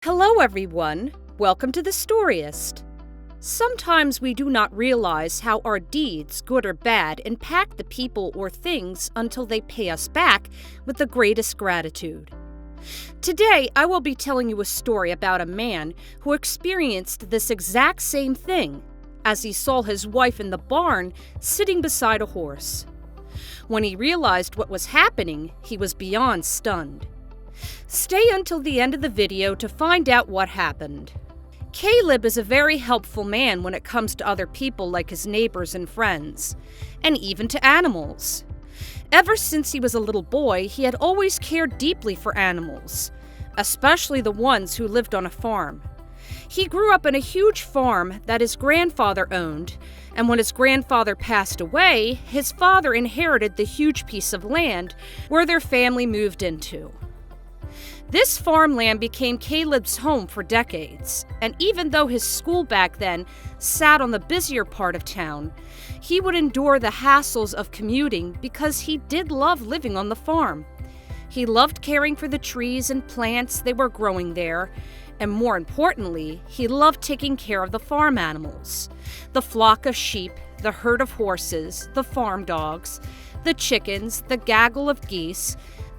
Hello everyone, welcome to the Storyist. Sometimes we do not realize how our deeds, good or bad, impact the people or things until they pay us back with the greatest gratitude. Today, I will be telling you a story about a man who experienced this exact same thing as he saw his wife in the barn sitting beside a horse. When he realized what was happening, he was beyond stunned. Stay until the end of the video to find out what happened. Caleb is a very helpful man when it comes to other people like his neighbors and friends, and even to animals. Ever since he was a little boy, he had always cared deeply for animals, especially the ones who lived on a farm. He grew up in a huge farm that his grandfather owned, and when his grandfather passed away, his father inherited the huge piece of land where their family moved into. This farmland became Caleb's home for decades, and even though his school back then sat on the busier part of town, he would endure the hassles of commuting because he did love living on the farm. He loved caring for the trees and plants they were growing there, and more importantly, he loved taking care of the farm animals, the flock of sheep, the herd of horses, the farm dogs, the chickens, the gaggle of geese,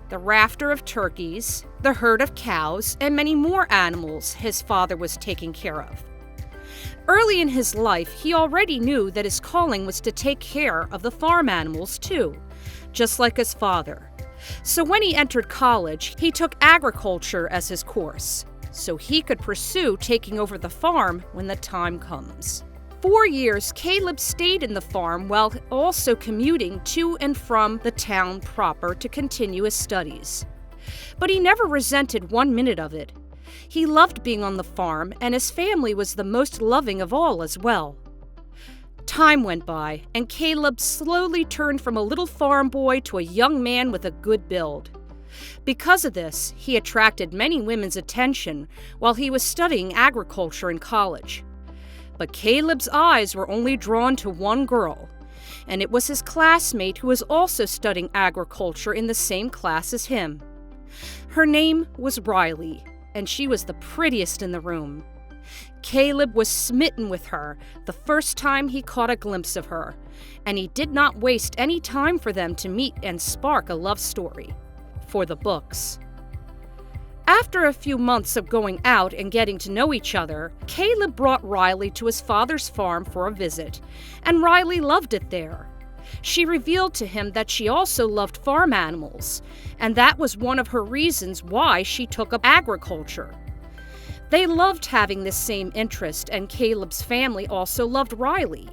the rafter of turkeys, the herd of cows, and many more animals his father was taking care of. Early in his life, he already knew that his calling was to take care of the farm animals too, just like his father. So when he entered college, he took agriculture as his course, so he could pursue taking over the farm when the time comes. 4 years, Caleb stayed in the farm while also commuting to and from the town proper to continue his studies. But he never resented 1 minute of it. He loved being on the farm, and his family was the most loving of all as well. Time went by, and Caleb slowly turned from a little farm boy to a young man with a good build. Because of this, he attracted many women's attention while he was studying agriculture in college. But Caleb's eyes were only drawn to one girl, and it was his classmate who was also studying agriculture in the same class as him. Her name was Riley, and she was the prettiest in the room. Caleb was smitten with her the first time he caught a glimpse of her, and he did not waste any time for them to meet and spark a love story for the books. After a few months of going out and getting to know each other, Caleb brought Riley to his father's farm for a visit, and Riley loved it there. She revealed to him that she also loved farm animals, and that was one of her reasons why she took up agriculture. They loved having this same interest, and Caleb's family also loved Riley.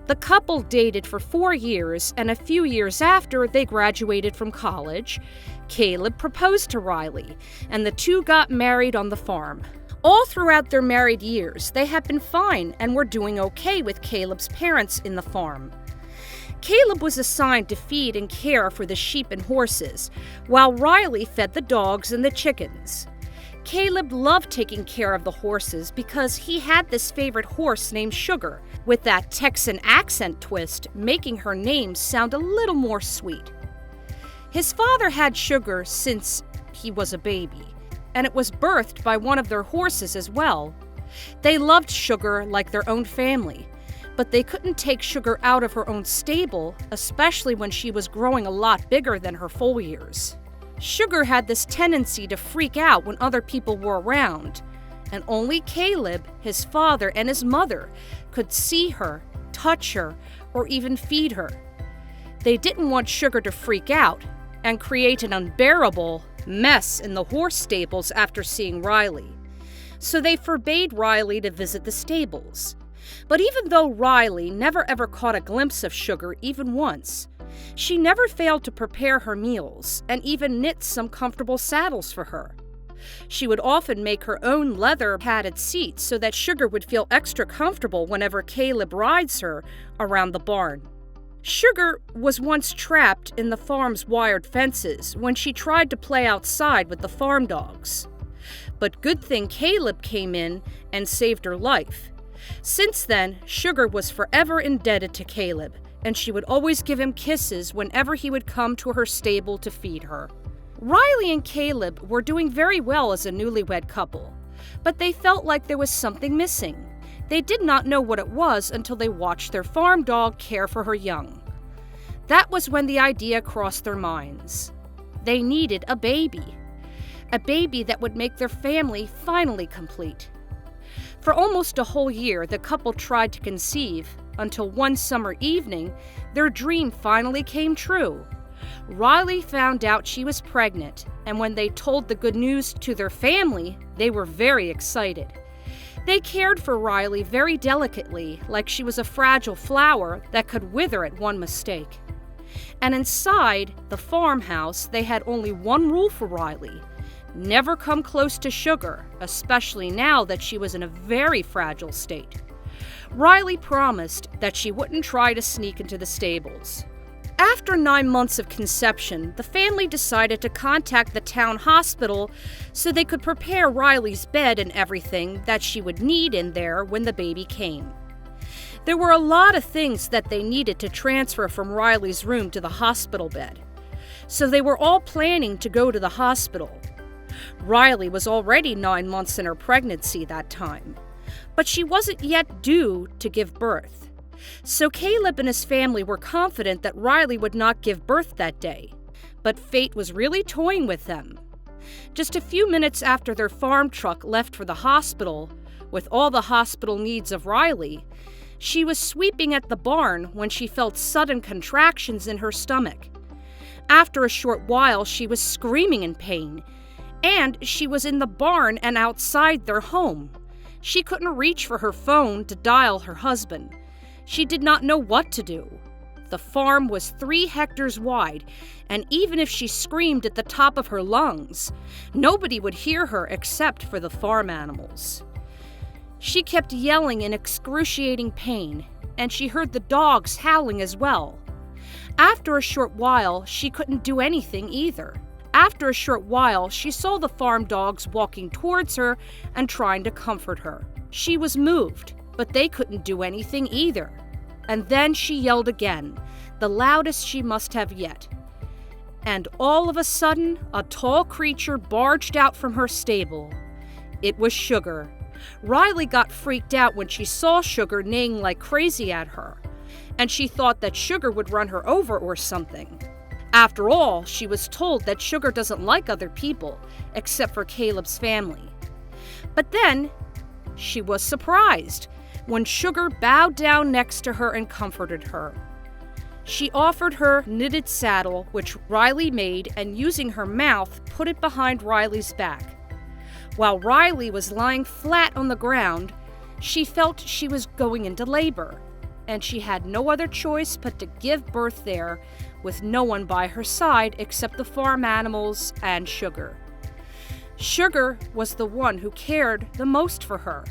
The couple dated for 4 years, and a few years after they graduated from college, Caleb proposed to Riley, and the two got married on the farm. All throughout their married years, they had been fine and were doing okay with Caleb's parents in the farm. Caleb was assigned to feed and care for the sheep and horses, while Riley fed the dogs and the chickens. Caleb loved taking care of the horses because he had this favorite horse named Sugar, with that Texan accent twist making her name sound a little more sweet. His father had Sugar since he was a baby, and it was birthed by one of their horses as well. They loved Sugar like their own family, but they couldn't take Sugar out of her own stable, especially when she was growing a lot bigger than her foal years. Sugar had this tendency to freak out when other people were around, and only Caleb, his father, and his mother could see her, touch her, or even feed her. They didn't want Sugar to freak out and create an unbearable mess in the horse stables after seeing Riley, so they forbade Riley to visit the stables. But even though Riley never ever caught a glimpse of Sugar even once, she never failed to prepare her meals and even knit some comfortable saddles for her. She would often make her own leather padded seats so that Sugar would feel extra comfortable whenever Caleb rides her around the barn. Sugar was once trapped in the farm's wired fences when she tried to play outside with the farm dogs. But good thing Caleb came in and saved her life. Since then, Sugar was forever indebted to Caleb, and she would always give him kisses whenever he would come to her stable to feed her. Riley and Caleb were doing very well as a newlywed couple, but they felt like there was something missing. They did not know what it was until they watched their farm dog care for her young. That was when the idea crossed their minds. They needed a baby that would make their family finally complete. For almost a whole year, the couple tried to conceive, until one summer evening, their dream finally came true. Riley found out she was pregnant, and when they told the good news to their family, they were very excited. They cared for Riley very delicately, like she was a fragile flower that could wither at one mistake. And inside the farmhouse, they had only one rule for Riley: never come close to Sugar, especially now that she was in a very fragile state. Riley promised that she wouldn't try to sneak into the stables. After 9 months of conception, the family decided to contact the town hospital so they could prepare Riley's bed and everything that she would need in there when the baby came. There were a lot of things that they needed to transfer from Riley's room to the hospital bed, so they were all planning to go to the hospital. Riley was already 9 months in her pregnancy that time, but she wasn't yet due to give birth. So Caleb and his family were confident that Riley would not give birth that day, but fate was really toying with them. Just a few minutes after their farm truck left for the hospital, with all the hospital needs of Riley, she was sweeping at the barn when she felt sudden contractions in her stomach. After a short while, she was screaming in pain, and she was in the barn and outside their home. She couldn't reach for her phone to dial her husband. She did not know what to do. The farm was 3 hectares wide, and even if she screamed at the top of her lungs, nobody would hear her except for the farm animals. She kept yelling in excruciating pain, and she heard the dogs howling as well. After a short while, she couldn't do anything either. After a short while, she saw the farm dogs walking towards her and trying to comfort her. She was moved, but they couldn't do anything either. And then she yelled again, the loudest she must have yet. And all of a sudden, a tall creature barged out from her stable. It was Sugar. Riley got freaked out when she saw Sugar neighing like crazy at her, and she thought that Sugar would run her over or something. After all, she was told that Sugar doesn't like other people, except for Caleb's family. But then, she was surprised when Sugar bowed down next to her and comforted her. She offered her knitted saddle, which Riley made, and using her mouth, put it behind Riley's back. While Riley was lying flat on the ground, she felt she was going into labor, and she had no other choice but to give birth there, with no one by her side except the farm animals and Sugar. Sugar was the one who cared the most for her,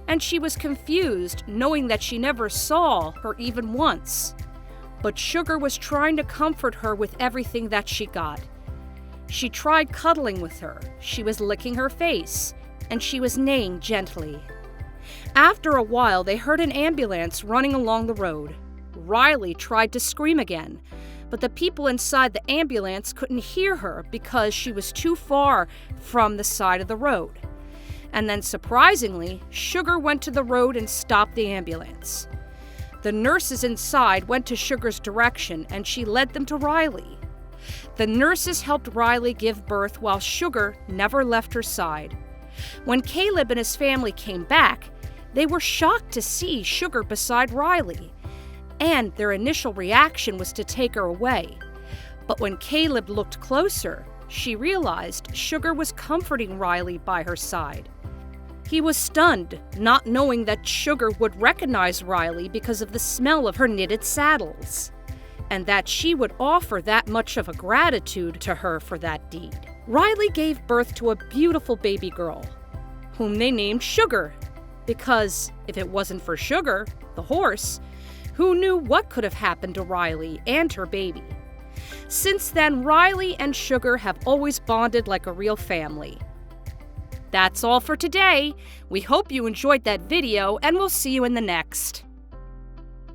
and she was confused knowing that she never saw her even once. But Sugar was trying to comfort her with everything that she got. She tried cuddling with her, she was licking her face, and she was neighing gently. After a while, they heard an ambulance running along the road. Riley tried to scream again, but the people inside the ambulance couldn't hear her because she was too far from the side of the road. And then, surprisingly, Sugar went to the road and stopped the ambulance. The nurses inside went to Sugar's direction, and she led them to Riley. The nurses helped Riley give birth while Sugar never left her side. When Caleb and his family came back, they were shocked to see Sugar beside Riley, and their initial reaction was to take her away. But when Caleb looked closer, she realized Sugar was comforting Riley by her side. He was stunned, not knowing that Sugar would recognize Riley because of the smell of her knitted saddles, and that she would offer that much of a gratitude to her for that deed. Riley gave birth to a beautiful baby girl, whom they named Sugar, because if it wasn't for Sugar, the horse, who knew what could have happened to Riley and her baby? Since then, Riley and Sugar have always bonded like a real family. That's all for today. We hope you enjoyed that video, and we'll see you in the next.